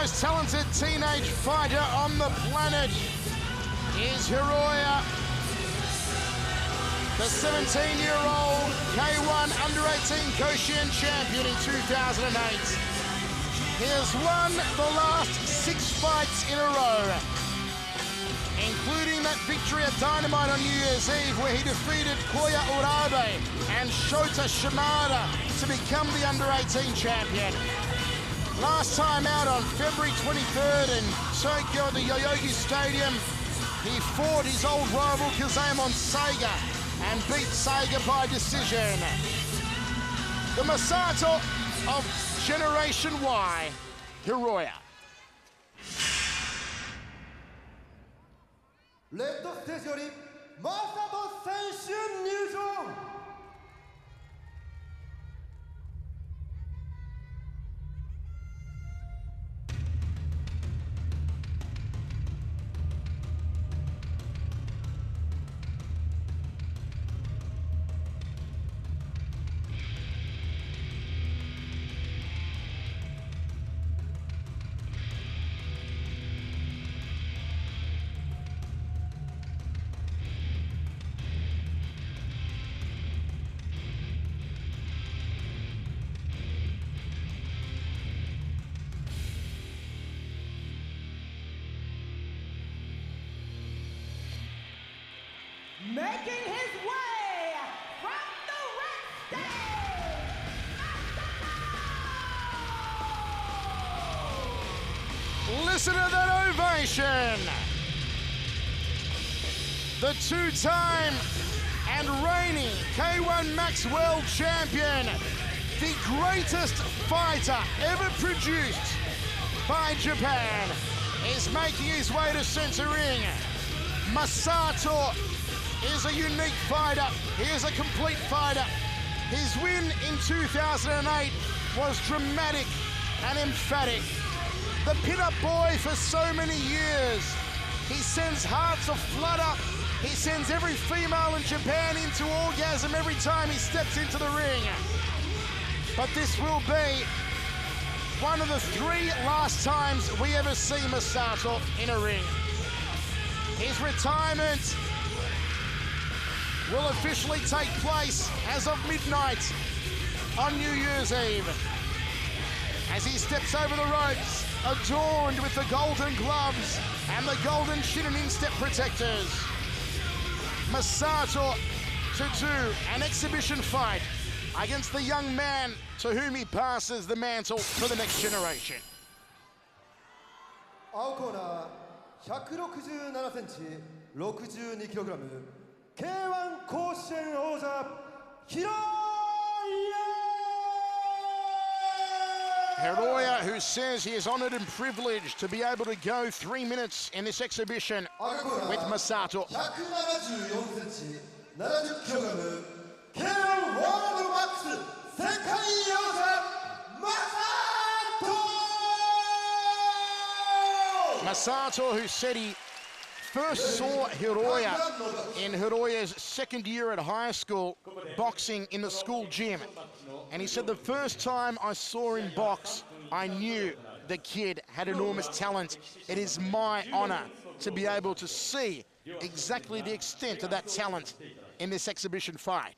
most talented teenage fighter on the planet is Hiroya, the 17-year-old K1 Under-18 Koshin champion in 2008. He has won the last 6 fights in a row, including that victory at Dynamite on New Year's Eve where he defeated Koya Urabe and Shota Shimada to become the Under-18 champion. Last time out on February 23rd in Tokyo at the Yoyogi Stadium, he fought his old rival Kazamon Seiga and beat Seiga by decision. The Masato of Generation Y, Hiroya. レッドステージよりマサト選手入場。Making his way from the red stage, Masato! Listen to that ovation! The two-time and reigning K1 Max World Champion, the greatest fighter ever produced by Japan, is making his way to center ring. Masato is a unique fighter. He is a complete fighter. His win in 2008 was dramatic and emphatic. The pin-up boy for so many years. He sends hearts aflutter. He sends every female in Japan into orgasm every time he steps into the ring. But this will be one of the 3 last times we ever see Masato in a ring. His retirement will officially take place as of midnight on New Year's Eve, as he steps over the ropes, adorned with the golden gloves and the golden shin and instep protectors. Masato to do an exhibition fight against the young man to whom he passes the mantle for the next generation. 青コーナー167センチ62キログラム K1 甲子園王者Hiroya! Hiroya, who says he is honored and privileged to be able to go 3 minutes in this exhibition with Masato. 174センチ70キログラム K1 ワールドマックス世界王者Masato! Masato, who said he first saw Hiroya in Hiroya's 2nd year at high school, boxing in the school gym. And he said, the first time I saw him box, I knew the kid had enormous talent. It is my honor to be able to see exactly the extent of that talent in this exhibition fight.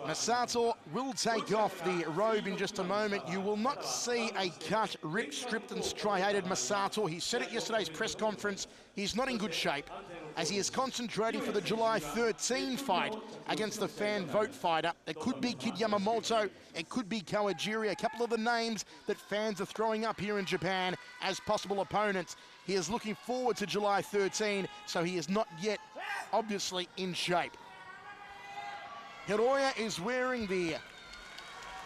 Masato will take off the robe in just a moment. You will not see a cut, ripped, stripped and striated Masato. He said at yesterday's press conference, he's not in good shape as he is concentrating for the July 13 fight against the fan vote fighter. It could be Kid Yamamoto, it could be Kawajiri, a couple of the names that fans are throwing up here in Japan as possible opponents. He is looking forward to July 13, so he is not yet obviously in shape. Hiroya is wearing the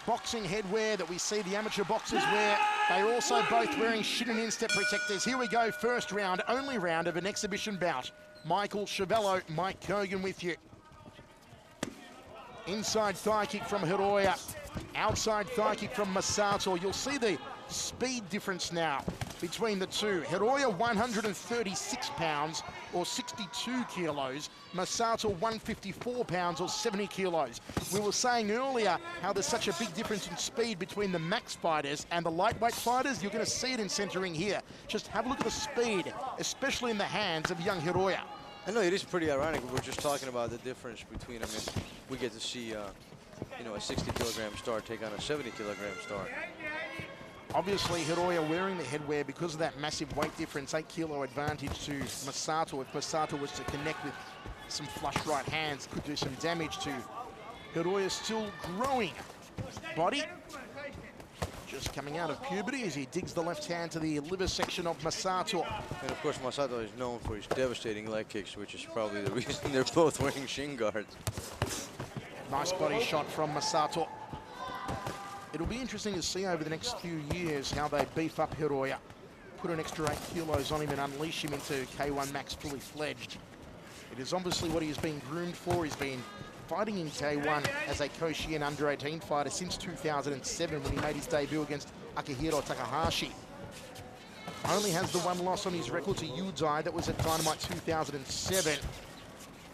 boxing headwear that we see the amateur boxers wear. They're also both wearing shin and instep protectors. Here we go, first round, only round of an exhibition bout. Michael Chavello, Mike Kogan with you. Inside thigh kick from Hiroya, outside thigh kick from Masato. You'll see the speed difference now between the two. Hiroya 136 pounds or 62 kilos. Masato 154 pounds or 70 kilos. We were saying earlier how there's such a big difference in speed between the max fighters and the lightweight fighters. You're going to see it in centering here. Just have a look at the speed, especially in the hands of young Hiroya. I know it is pretty ironic. We were just talking about the difference between, I mean, we get to see, you know, a 60-kilogram star take on a 70-kilogram star. Obviously, Hiroya wearing the headwear because of that massive weight difference, 8-kilo advantage to Masato. If Masato was to connect with some flush right hands, could do some damage to Hiroya's still growing body. Just coming out of puberty as he digs the left hand to the liver section of Masato. And of course, Masato is known for his devastating leg kicks, which is probably the reason they're both wearing shin guards. Nice body shot from Masato. It'll be interesting to see over the next few years how they beef up Hiroya, put an extra 8 kilos on him and unleash him into K1 Max fully fledged. It is obviously what he's been groomed for. He's been fighting in K1 as a Koshien under-18 fighter since 2007 when he made his debut against Akihiro Takahashi. Only has the one loss on his record to Yudai. That was at Dynamite 2007.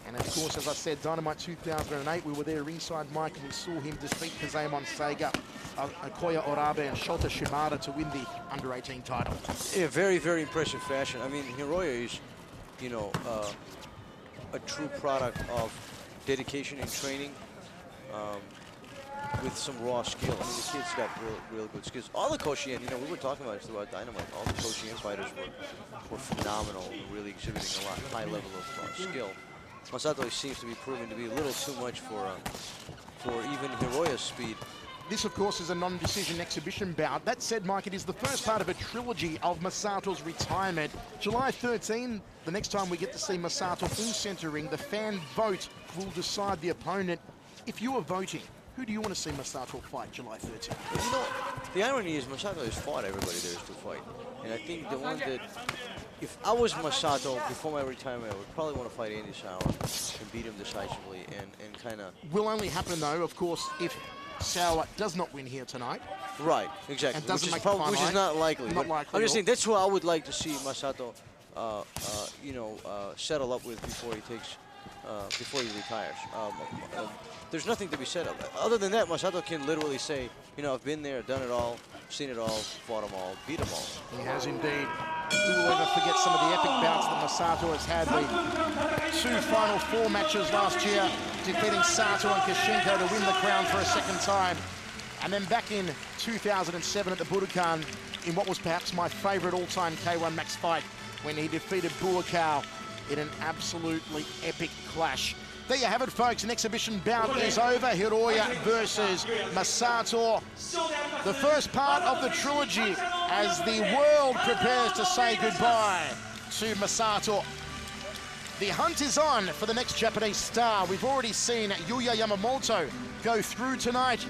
And of course, as I said, Dynamite 2008, we were there ringside, Mike, and we saw him defeat Kazemon Seiga, Akoya Orabe, and Shota Shimada to win the under-18 title. Yeah, very, very impressive fashion. I mean, Hiroya is, you know, a true product of dedication and training with some raw skill. I mean, the kid's got real good skills. All the Koshien, you know, we were talking about it throughout Dynamite. All the Koshien fighters were phenomenal, really exhibiting a lot high level of skill. Masato seems to be proving to be a little too much for even Hiroya's speed. This, of course, is a non-decision exhibition bout. That said, Mike, it is the first part of a trilogy of Masato's retirement. July 13, the next time we get to see Masato in centering, the fan vote will decide the opponent. If you are voting, who do you want to see Masato fight July 13? You know, the irony is Masato has fought everybody there is to fight. And I think the one that, if I was Masato before my retirement, I would probably want to fight Andy Sauer and beat him decisively and kind of... Will only happen, though, of course, if Sauer does not win here tonight. Right, exactly. And doesn't make which is not likely. Not likely. I'm just saying that's who I would like to see Masato, you know, settle up with before he takes, before he retires. There's nothing to be said of that. Other than that, Masato can literally say, you know, I've been there, done it all, seen it all, fought them all, beat them all. He has indeed. Who will ever forget some of the epic bouts that Masato has had? The 2 Final Four matches last year, defeating Sato and Kishinko to win the crown for a second time. And then back in 2007 at the Budokan, in what was perhaps my favorite all-time K1 Max fight, when he defeated Buakaw in an absolutely epic clash. There you have it, folks. An exhibition bout is over. Hiroya versus Masato. The first part of the trilogy as the world prepares to say goodbye to Masato. The hunt is on for the next Japanese star. We've already seen Yuya Yamamoto go through tonight.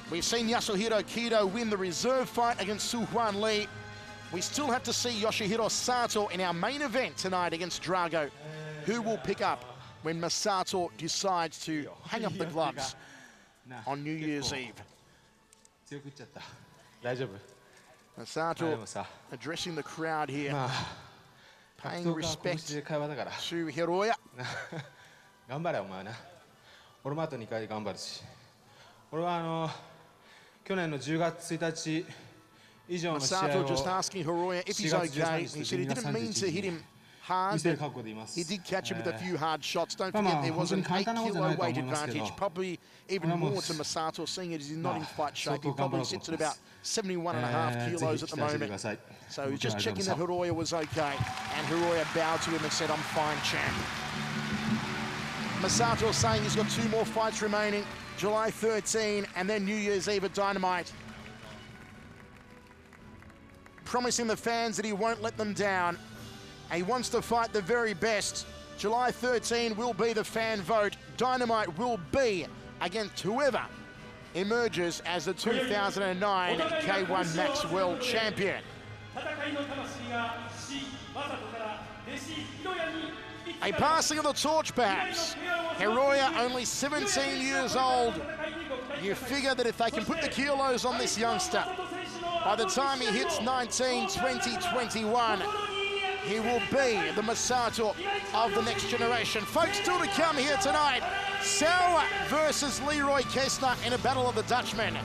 We've seen Yasuhiro Kido win the reserve fight against Su Huan Lee. We still have to see Yoshihiro Sato in our main event tonight against Drago. Who will pick up when Masato decides to hang up the gloves on New Year's Eve? Masato addressing the crowd here, paying respect to Hiroya. Masato just asking Hiroya if he's okay. He said he didn't mean to hit him hard, but he did catch him with a few hard shots. Don't forget there was an 8-kilo weight advantage, probably even more to Masato, seeing as he's not in fight shape. He probably sits at about 71.5 kilos at the moment. So he's just checking that Hiroya was okay, and Hiroya bowed to him and said, "I'm fine, champ." Masato saying he's got 2 more fights remaining, July 13 and then New Year's Eve at Dynamite. Promising the fans that he won't let them down. And he wants to fight the very best. July 13 will be the fan vote. Dynamite will be against whoever emerges as the 2009 K1 Max World Champion. A passing of the torch, perhaps. Hiroya, only 17 years old. You figure that if they can put the kilos on this youngster, By the time he hits 19, 20, 21, he will be the Masato of the next generation. Folks, still to come here tonight. Sauer versus Leroy Kessler in a battle of the Dutchmen.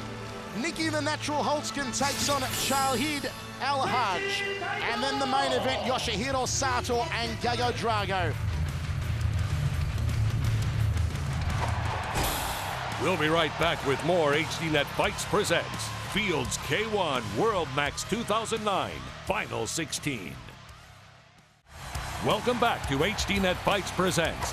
Nicky the Natural Holtzkin takes on Shahid Al-Hajj. And then the main event, Yoshihiro Sato and Gago Drago. We'll be right back with more HDNet Fights presents Fields K1 World Max 2009 Final 16. Welcome back to HDNet Fights presents